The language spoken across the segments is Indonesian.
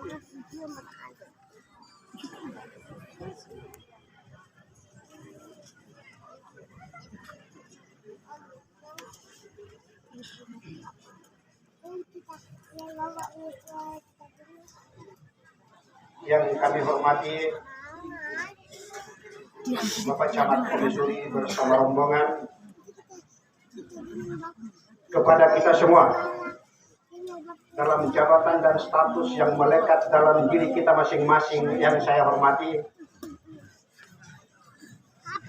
Yang kami hormati Bapak Camat Komisuri bersama rombongan, kepada kita semua dalam jabatan dan status yang melekat dalam diri kita masing-masing yang saya hormati,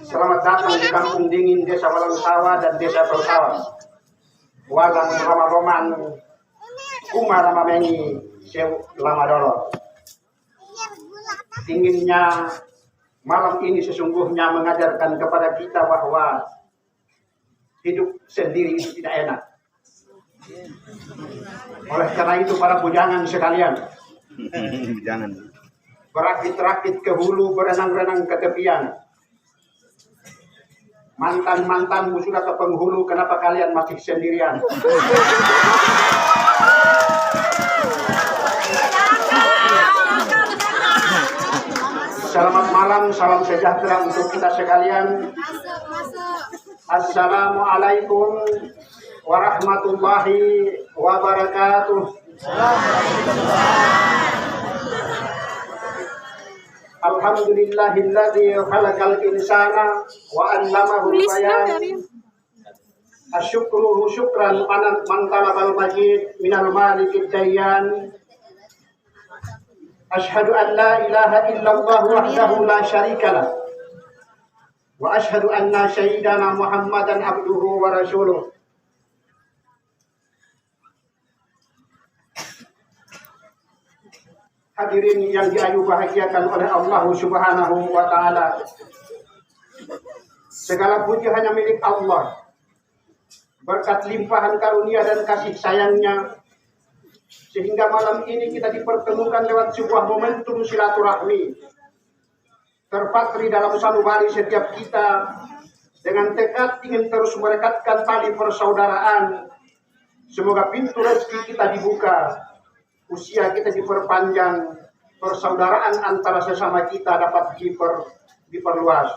selamat datang di Kampung Dingin, Desa Walang Sawah dan Desa Persawa, Walang Rama-Roman, Kuma Ramamengi, Sew Lamadolo. Dinginnya malam ini sesungguhnya mengajarkan kepada kita bahwa hidup sendiri itu tidak enak. Oleh karena itu para bujangan sekalian, berakit-rakit ke hulu, berenang-renang ke tepian. Mantan-mantanmu sudah ke penghulu, kenapa kalian masih sendirian? Selamat malam, salam sejahtera untuk kita sekalian. Assalamualaikum warahmatullahi wabarakatuh. Alhamdulillahilladzi khalaqal insana wa 'allamahu al-bayan. Asyukru syukran man talabal majid minal malikid dayyan. Asyhadu an la ilaha illallah wahdahu la syarikalah. Wa asyhadu anna sayyidana Muhammadan abduhu wa rasuluh. Hadirin yang diayu bahagiakan oleh Allah Subhanahu wa taala. Segala puji hanya milik Allah. Berkat limpahan karunia dan kasih sayangnya, sehingga malam ini kita dipertemukan lewat sebuah momentum silaturahmi. Terpatri dalam sanubari setiap kita dengan tekad ingin terus merekatkan tali persaudaraan. Semoga pintu rezeki kita dibuka, usia kita diperpanjang, persaudaraan antara sesama kita dapat diperluas.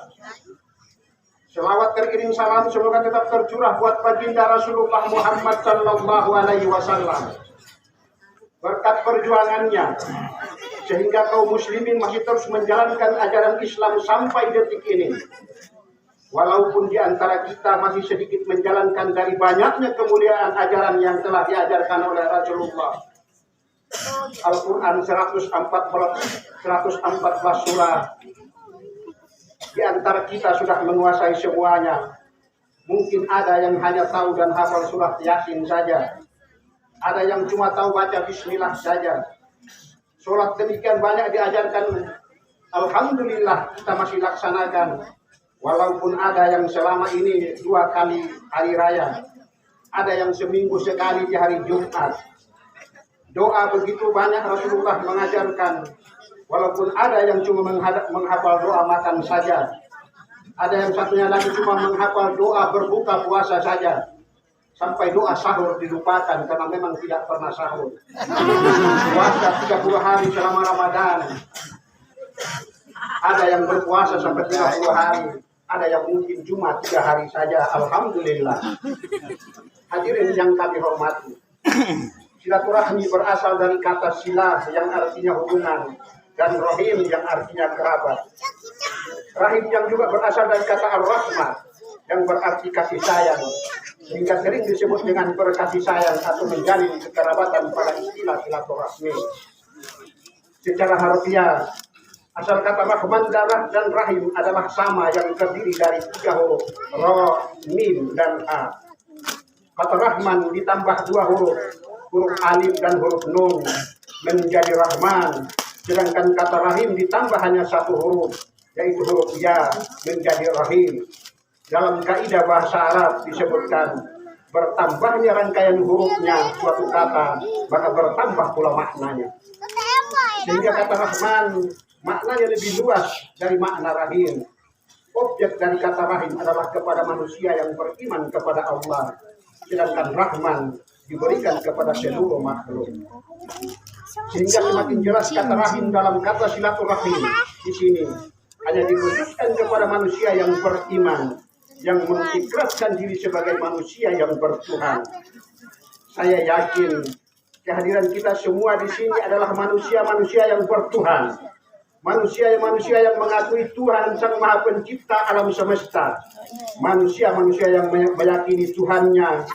Selawat teriring salam semoga tetap tercurah buat baginda Rasulullah Muhammad sallallahu alaihi wasallam. Berkat perjuangannya, sehingga kaum muslimin masih terus menjalankan ajaran Islam sampai detik ini. Walaupun di antara kita masih sedikit menjalankan dari banyaknya kemuliaan ajaran yang telah diajarkan oleh Rasulullah. Al-Quran 114 surah. Di antara kita sudah menguasai semuanya. Mungkin ada yang hanya tahu dan hafal surah Yasin saja. Ada yang cuma tahu baca bismillah saja. Sholat demikian banyak diajarkan. Alhamdulillah kita masih laksanakan. Walaupun ada yang selama ini 2 kali hari raya. Ada yang seminggu sekali di hari Jumat. Doa begitu banyak Rasulullah mengajarkan. Walaupun ada yang cuma menghafal doa makan saja. Ada yang satunya lagi cuma menghafal doa berbuka puasa saja. Sampai doa sahur dilupakan karena memang tidak pernah sahur. Puasa 30 hari selama Ramadan. Ada yang berpuasa sampai 30 hari. Ada yang mungkin cuma 3 hari saja. Alhamdulillah. Hadirin yang kami hormati. Silaturahmi berasal dari kata silah yang artinya hubungan. Dan rahim yang artinya kerabat. Rahim yang juga berasal dari kata ar-rahmah yang berarti kasih sayang. Sehingga sering disebut dengan berkasih sayang atau menjalin kekerabatan pada istilah silaturahmi. Secara harfiah, asal kata rahman dan rahim adalah sama yang terdiri dari 3 huruf, ra, mim, dan a. Kata rahman ditambah 2 huruf, huruf alif dan huruf nun menjadi rahman. Sedangkan kata rahim ditambah hanya 1 huruf, yaitu huruf ya menjadi rahim. Dalam kaidah bahasa Arab disebutkan bertambahnya rangkaian hurufnya suatu kata, maka bertambah pula maknanya. Sehingga kata rahman maknanya lebih luas dari makna rahim. Objek dari kata rahim adalah kepada manusia yang beriman kepada Allah. Sedangkan rahman diberikan kepada seluruh makhluk. Sehingga semakin jelas kata rahim dalam kata silaturahim di sini hanya dikhususkan kepada manusia yang beriman, yang mengikrarkan diri sebagai manusia yang bertuhan. Saya yakin kehadiran kita semua di sini adalah manusia-manusia yang bertuhan. Manusia yang mengakui Tuhan Sang Maha Pencipta alam semesta. Manusia-manusia yang meyakini Tuhannya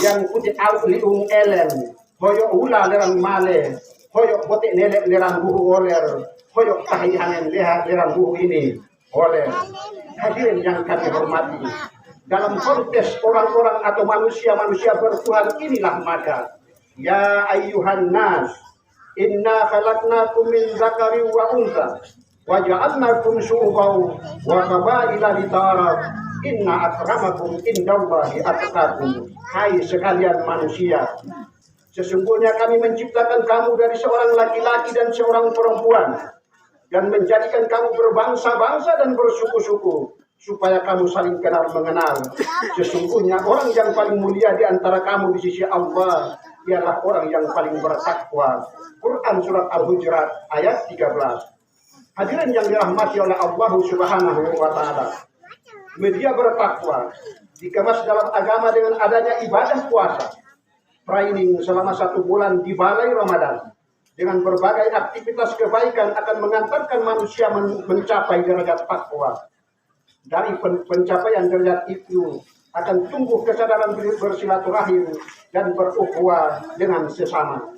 yang putih au liung elen, hoyo ula lerang male, hoyo botek nelek lerang buhu oler, hoyo tahihanen leha lerang buhu ini oleh. Hadirin yang kami hormati, dalam konteks orang-orang atau manusia-manusia bertuhan inilah maka ya ayyuhan nas inna khalaqnakum min dzakari wa untha wa ja'alnakum syu'uban wa qabaila lita'arafu inna akramakum indallahi atqakum. Hai sekalian manusia, sesungguhnya kami menciptakan kamu dari seorang laki-laki dan seorang perempuan dan menjadikan kamu berbangsa-bangsa dan bersuku-suku supaya kamu saling kenal mengenal. Sesungguhnya orang yang paling mulia di antara kamu di sisi Allah ialah orang yang paling bertakwa. Quran surat Al-Hujurat ayat 13. Hadirin yang dirahmati oleh Allah Subhanahu wa taala. Media bertakwa dikemas dalam agama dengan adanya ibadah puasa, training selama 1 bulan di balai Ramadan dengan berbagai aktivitas kebaikan akan mengantarkan manusia mencapai derajat takwa. Dari pencapaian derajat itu akan tumbuh kesadaran bersilaturahim dan berukhuwah dengan sesama.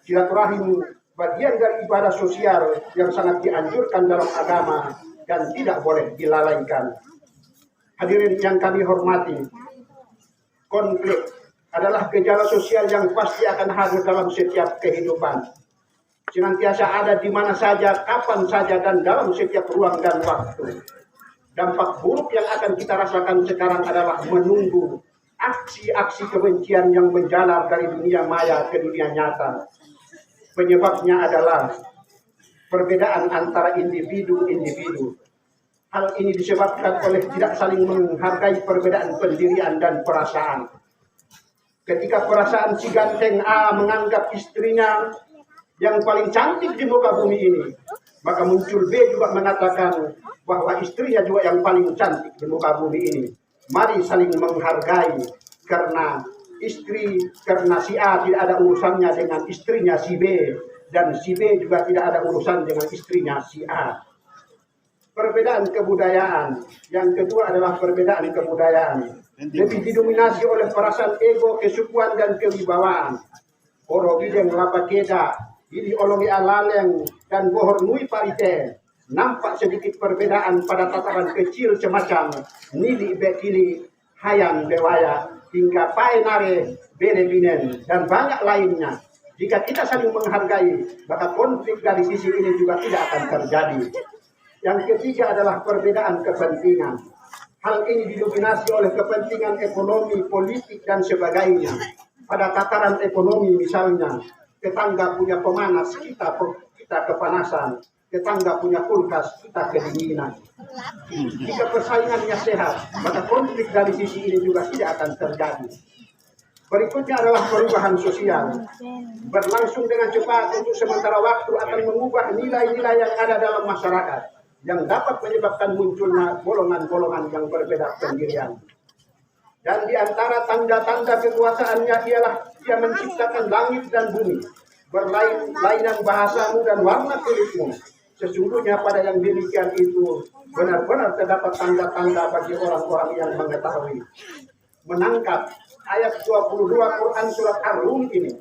Silaturahim bagian dari ibadah sosial yang sangat dianjurkan dalam agama dan tidak boleh dilalaikan. Hadirin yang kami hormati, konflik adalah gejala sosial yang pasti akan hadir dalam setiap kehidupan. Senantiasa ada di mana saja, kapan saja, dan dalam setiap ruang dan waktu. Dampak buruk yang akan kita rasakan sekarang adalah menunggu aksi-aksi kebencian yang menjalar dari dunia maya ke dunia nyata. Penyebabnya adalah perbedaan antara individu-individu. Hal ini disebabkan oleh tidak saling menghargai perbedaan pendirian dan perasaan. Ketika perasaan si ganteng A menganggap istrinya yang paling cantik di muka bumi ini, maka muncul B juga mengatakan bahwa istrinya juga yang paling cantik di muka bumi ini. Mari saling menghargai, karena si A tidak ada urusannya dengan istrinya si B, dan si B juga tidak ada urusan dengan istrinya si A. Perbedaan kebudayaan. Yang kedua adalah perbedaan kebudayaan. Lebih didominasi oleh perasaan ego, kesukuan, dan kewibawaan. Oro bideng lapakeda, ini olongi alaleng, dan bohor nui parite. Nampak sedikit perbedaan pada tataran kecil semacam nili bekili, hayang bewaya, hingga paenare, berebinen, dan banyak lainnya. Jika kita saling menghargai, maka konflik dari sisi ini juga tidak akan terjadi. Yang ketiga adalah perbedaan kepentingan. Hal ini didominasi oleh kepentingan ekonomi, politik, dan sebagainya. Pada tataran ekonomi misalnya, tetangga punya pemanas, kita kepanasan. Tetangga punya kulkas, kita kedinginan. Jika persaingannya sehat, maka konflik dari sisi ini juga tidak akan terjadi. Berikutnya adalah perubahan sosial. Berlangsung dengan cepat untuk sementara waktu akan mengubah nilai-nilai yang ada dalam masyarakat, yang dapat menyebabkan munculnya golongan-golongan yang berbeda pendirian. Dan di antara tanda-tanda kekuasaannya ialah dia menciptakan langit dan bumi, berlainan bahasamu dan warna kulitmu. Sesungguhnya pada yang demikian itu benar-benar terdapat tanda-tanda bagi orang-orang yang mengetahui. Menangkap ayat 22 Quran surat Ar-Rum ini,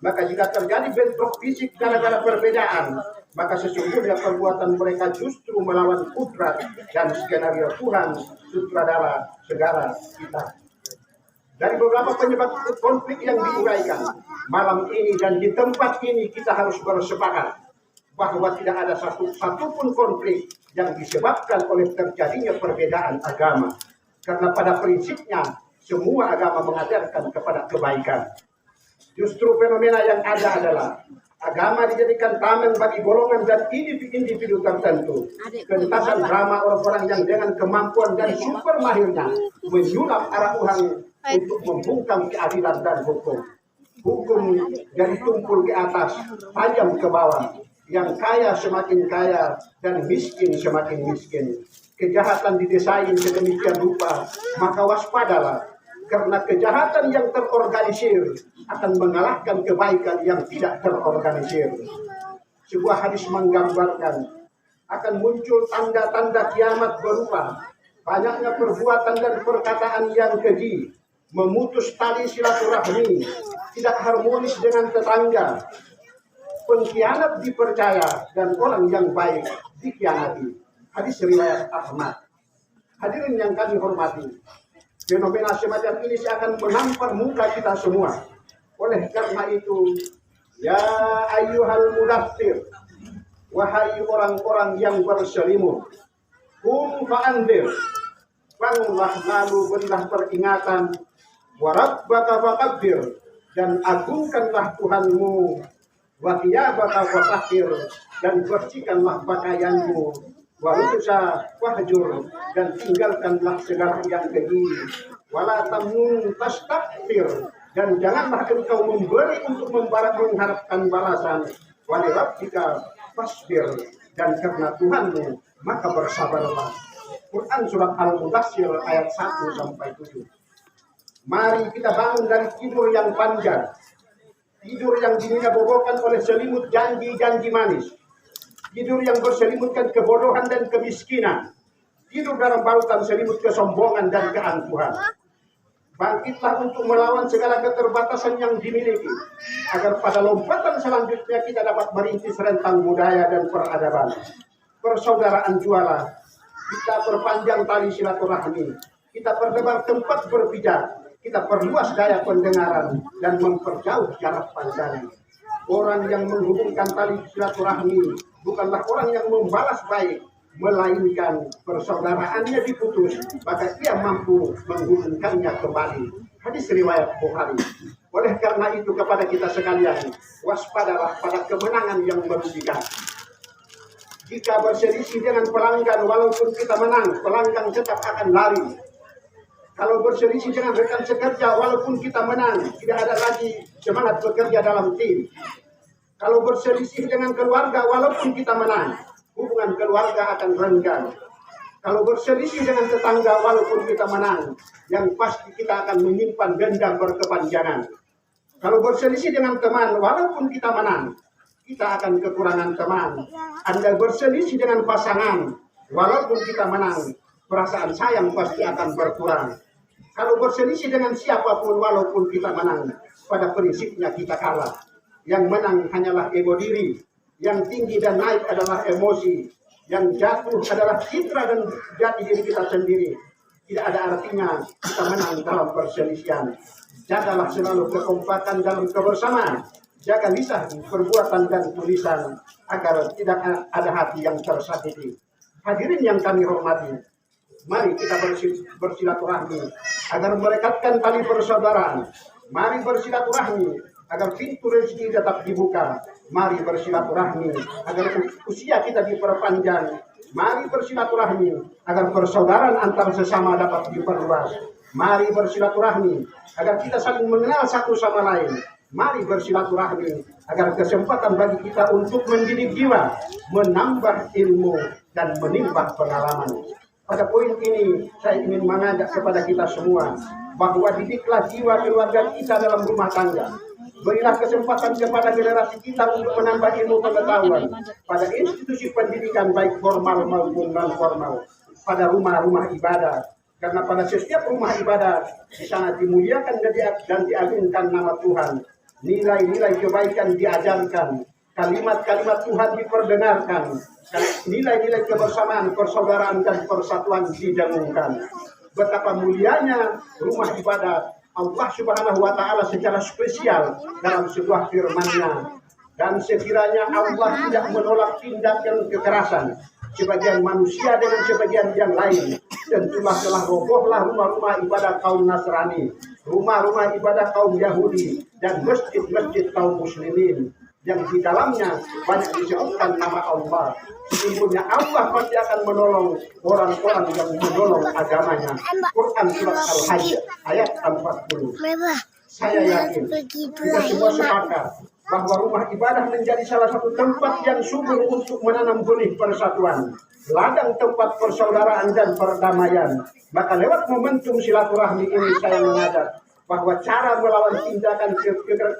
maka jika terjadi bentrok fisik gara-gara perbedaan, maka sesungguhnya perbuatan mereka justru melawan kudrat dan skenario Tuhan sutradara segala kita. Dari beberapa penyebab konflik yang diuraikan malam ini dan di tempat ini, kita harus bersepakat bahwa tidak ada satupun konflik yang disebabkan oleh terjadinya perbedaan agama. Karena pada prinsipnya semua agama mengajarkan kepada kebaikan. Justru fenomena yang ada adalah agama dijadikan tameng bagi golongan dan individu tertentu. Pentasan drama orang-orang yang dengan kemampuan dan super mahirnya menyulap arah Tuhan untuk membungkam keadilan dan hukum. hukum dari tumpul ke atas, tajam ke bawah. Yang kaya semakin kaya dan miskin semakin miskin. Kejahatan didesain sedemikian rupa, maka waspadalah. Karena kejahatan yang terorganisir akan mengalahkan kebaikan yang tidak terorganisir. Sebuah hadis menggambarkan akan muncul tanda-tanda kiamat berupa banyaknya perbuatan dan perkataan yang keji, memutus tali silaturahmi, tidak harmonis dengan tetangga, pengkhianat dipercaya, dan orang yang baik dikhianati. Hadis riwayat Ahmad. Hadirin yang kami hormati, fenomena semacam ini akan menampar muka kita semua. Oleh karena itu, ya ayyuhal mudaththir, wahai orang-orang yang berselimut, qum fa'anzir, bangunlah lalu berilah peringatan, wa rabbaka fakabbir, dan agungkanlah Tuhanmu, wa thiyabaka fatahhir, dan bersihkanlah pakaianmu, wa rujza wahjur, dan tinggalkanlah segala yang keji, wala tamnun tastakthir, dan janganlah engkau memberi untuk mengharapkan balasan, wa li rabbika fasbir, dan karena Tuhanmu maka bersabarlah. Quran surat Al-Mudaththir ayat 1 sampai 7. Mari kita bangun dari tidur yang panjang, tidur yang bobokan oleh selimut janji-janji manis, tidur yang berselimutkan kebodohan dan kemiskinan, tidur dalam balutan selimut kesombongan dan keangkuhan. Bangkitlah untuk melawan segala keterbatasan yang dimiliki, agar pada lompatan selanjutnya kita dapat merintis rentang budaya dan peradaban. Persaudaraan jualah, kita perpanjang tali silaturahmi, kita perlebar tempat berpijak, kita perluas daya pendengaran dan memperjauh jarak pandang. Orang yang menghubungkan tali silaturahmi bukanlah orang yang membalas baik, melainkan persaudaraannya diputus, maka ia mampu menghubungkannya kembali. Hadis riwayat Bukhari. Oleh karena itu kepada kita sekalian, waspadalah pada kemenangan yang merugikan. Jika berselisih dengan pelanggan, walaupun kita menang, pelanggan tetap akan lari. Kalau berselisih dengan rekan sekerja, walaupun kita menang, tidak ada lagi semangat bekerja dalam tim. Kalau berselisih dengan keluarga, walaupun kita menang, hubungan keluarga akan renggang. Kalau berselisih dengan tetangga, walaupun kita menang, yang pasti kita akan menyimpan dendam berkepanjangan. Kalau berselisih dengan teman, walaupun kita menang, kita akan kekurangan teman. Anda berselisih dengan pasangan, walaupun kita menang, perasaan sayang pasti akan berkurang. Kalau berselisih dengan siapapun, walaupun kita menang, pada prinsipnya kita kalah. Yang menang hanyalah ego diri. Yang tinggi dan naik adalah emosi. Yang jatuh adalah citra dan jati diri kita sendiri. Tidak ada artinya kita menang dalam perselisihan. Jagalah selalu kekompakan dalam kebersamaan. Jaga lisan, perbuatan dan tulisan, agar tidak ada hati yang tersakiti. Hadirin yang kami hormati, mari kita bersilaturahmi agar merekatkan tali persaudaraan. Mari bersilaturahmi agar pintu rezeki tetap dibuka. Mari bersilaturahmi agar usia kita diperpanjang. Mari bersilaturahmi agar persaudaraan antar sesama dapat diperluas. Mari bersilaturahmi agar kita saling mengenal satu sama lain. Mari bersilaturahmi agar kesempatan bagi kita untuk mendidik jiwa, menambah ilmu, dan menimba pengalaman. Pada poin ini saya ingin mengajak kepada kita semua bahwa didiklah jiwa keluarga kita dalam rumah tangga. Berilah kesempatan kepada generasi kita untuk menambah ilmu pengetahuan pada institusi pendidikan baik formal maupun non formal, pada rumah-rumah ibadah. Karena pada setiap rumah ibadah di sana dimuliakan dan diagungkan nama Tuhan. Nilai-nilai kebaikan diajarkan, kalimat-kalimat Tuhan diperdengarkan, nilai-nilai kebersamaan, persaudaraan dan persatuan didengungkan. Betapa mulianya rumah ibadah Allah Subhanahu wa Ta'ala secara spesial dalam sebuah firman-Nya. Dan sekiranya Allah tidak menolak tindakan kekerasan sebagian manusia dengan sebagian yang lain, tentulah telah robohlah rumah-rumah ibadah kaum Nasrani, rumah-rumah ibadah kaum Yahudi, dan masjid-masjid kaum muslimin yang di dalamnya banyak disebutkan nama Allah. Sesungguhnya Allah pasti akan menolong orang-orang yang menolong agamanya. Quran surat Al-Hajj ayat 40. Saya yakin kita semua sepakat bahwa rumah ibadah menjadi salah satu tempat yang subur untuk menanam benih persatuan, ladang tempat persaudaraan dan perdamaian. Maka lewat momentum silaturahmi ini saya mengajak bahwa cara melawan tindakan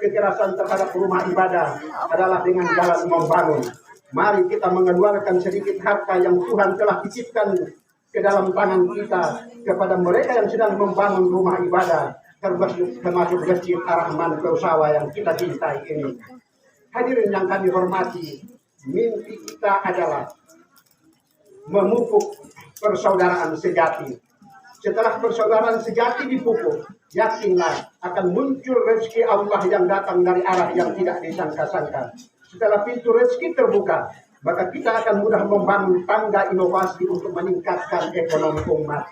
kekerasan terhadap rumah ibadah adalah dengan jalan membangun. Mari kita mengeluarkan sedikit harta yang Tuhan telah titipkan ke dalam tangan kita kepada mereka yang sedang membangun rumah ibadah, termasuk Masjid Ar-Rahman Kausawa yang kita cintai ini. Hadirin yang kami hormati, mimpi kita adalah memupuk persaudaraan sejati. Setelah persaudaraan sejati dipupuk, yakinlah akan muncul rezeki Allah yang datang dari arah yang tidak disangka-sangka. Setelah pintu rezeki terbuka, maka kita akan mudah membangun tangga inovasi untuk meningkatkan ekonomi umat.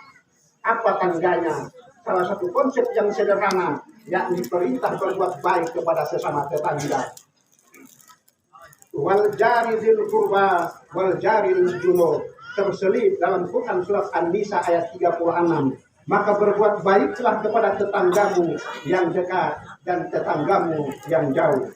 Apa tangganya? Salah satu konsep yang sederhana, yakni perintah berbuat baik kepada sesama tetangga. Wal jari dzil qurba wal jari junub, terselip dalam Quran surat An-Nisa ayat 36. Maka berbuat baiklah kepada tetanggamu yang dekat dan tetanggamu yang jauh.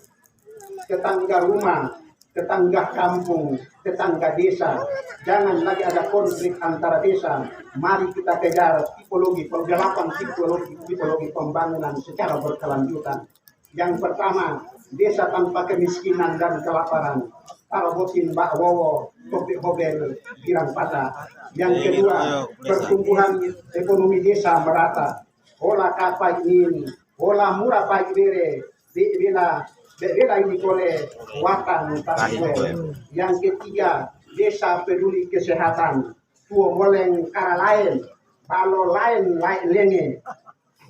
Tetangga rumah, tetangga kampung, tetangga desa. Jangan lagi ada konflik antara desa. Mari kita kejar penggelapan tipologi pembangunan secara berkelanjutan. Yang pertama, desa tanpa kemiskinan dan kelaparan. Parobotin Mbak Wowo, Topik Hobel, Girang Patah. Yang kedua, pertumbuhan ekonomi desa merata. Olah kapai ini, olah murah pai bere, Bela ini boleh watan taswel. Yang ketiga, desa peduli kesehatan. Tuo moleng kara lain, balo lain lenge.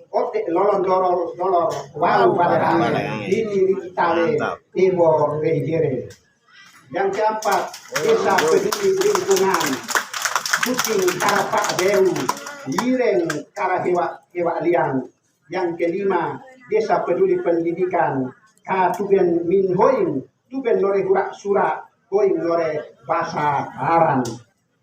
Otek lolon dolor walu pada ini ditale ibo rejere. Yang keempat, desa peduli lingkungan. Kucing kara pak dewu, lireng kara hewa liang. Yang kelima, desa peduli pendidikan. Tuben min hoing, tuben lore hurak surak, hoing lore bahasa aran.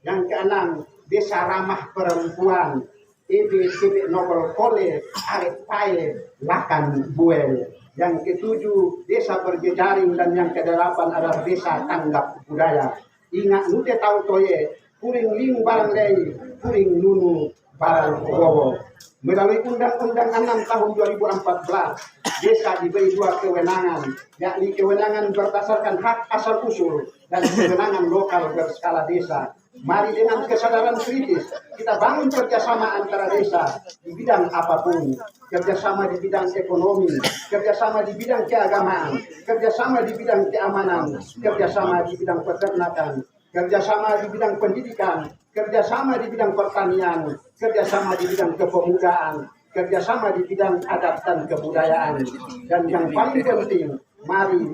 Yang keenam, desa ramah perempuan, ebe nobel kole, arek pae, lakan buel. Yang ketujuh, desa berjejaring, dan yang kedelapan adalah desa tanggap budaya. Ingat nute tahu toye, kuring ling barang lei, kuring nunu barang wowo. Melalui Undang-Undang 6 tahun 2014, desa diberi dua kewenangan, yakni kewenangan berdasarkan hak asal usul dan kewenangan lokal berskala desa. Mari dengan kesadaran kritis kita bangun kerjasama antara desa di bidang apapun, kerjasama di bidang ekonomi, kerjasama di bidang keagamaan, kerjasama di bidang keamanan, kerjasama di bidang peternakan, kerjasama di bidang pendidikan, kerjasama di bidang pertanian, kerjasama di bidang kepemudaan, kerjasama di bidang adat dan kebudayaan. Dan yang paling penting, mari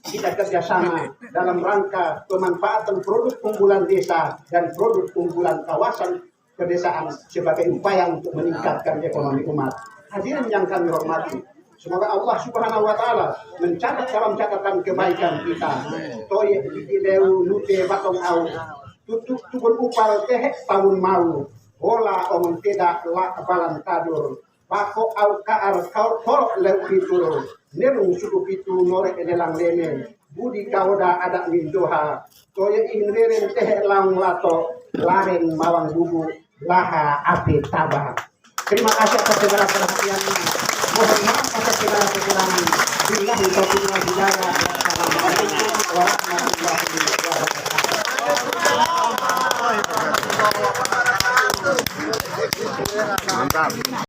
kita kerjasama dalam rangka pemanfaatan produk unggulan desa dan produk unggulan kawasan pedesaan sebagai upaya untuk meningkatkan ekonomi umat. Hadirin yang kami hormati, semoga Allah Subhanahu wa Ta'ala mencatat dalam catatan kebaikan kita. Toye dideu nute batong au, tutup tubun upal tehek tahun mau, ola omong tidak lak balan tadur, pako au kaar kau torok leu fitur, nerung suku pitu norek edelang lene, budi kauda adak mindoha, toye ingin reren tehek laung lato, laren mawang bubu, laha api tabah. Terima kasih atas segala perhatian. Mohon maaf atas segala kekurangan. Billahi taufiq wal hidayah. Assalamualaikum warahmatullahi wabarakatuh. Mantap.